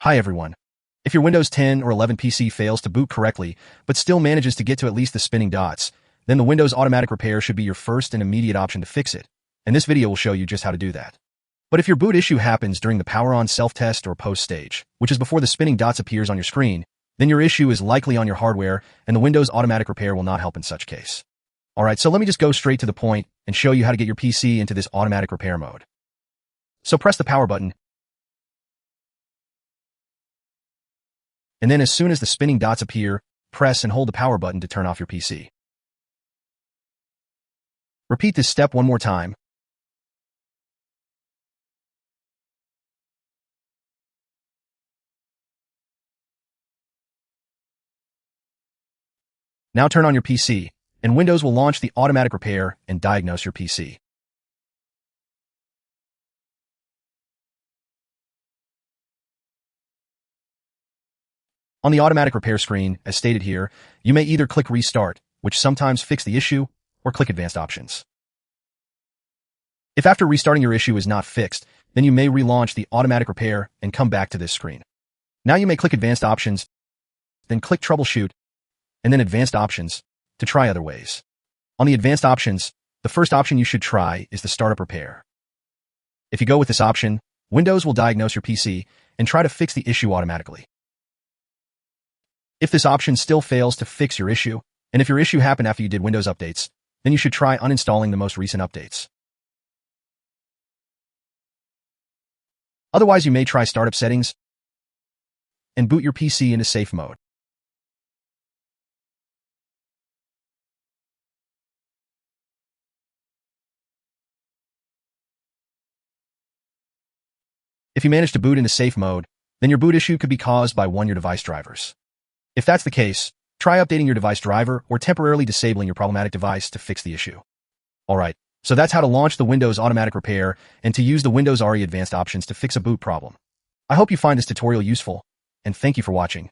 Hi everyone. If your Windows 10 or 11 PC fails to boot correctly, but still manages to get to at least the spinning dots, then the Windows Automatic Repair should be your first and immediate option to fix it, and this video will show you just how to do that. But if your boot issue happens during the power on self-test or post stage, which is before the spinning dots appears on your screen, then your issue is likely on your hardware, and the Windows Automatic Repair will not help in such case. Alright, so let me just go straight to the point and show you how to get your PC into this automatic repair mode. So press the power button, and then as soon as the spinning dots appear, press and hold the power button to turn off your PC. Repeat this step one more time. Now turn on your PC, and Windows will launch the automatic repair and diagnose your PC. On the automatic repair screen, as stated here, you may either click Restart, which sometimes fixes the issue, or click Advanced Options. If after restarting your issue is not fixed, then you may relaunch the automatic repair and come back to this screen. Now you may click Advanced Options, then click Troubleshoot, and then Advanced Options to try other ways. On the Advanced Options, the first option you should try is the Startup Repair. If you go with this option, Windows will diagnose your PC and try to fix the issue automatically. If this option still fails to fix your issue, and if your issue happened after you did Windows updates, then you should try uninstalling the most recent updates. Otherwise, you may try Startup Settings and boot your PC into safe mode. If you manage to boot into safe mode, then your boot issue could be caused by your device drivers. If that's the case, try updating your device driver or temporarily disabling your problematic device to fix the issue. Alright, so that's how to launch the Windows Automatic Repair and to use the Windows RE Advanced Options to fix a boot problem. I hope you find this tutorial useful, and thank you for watching.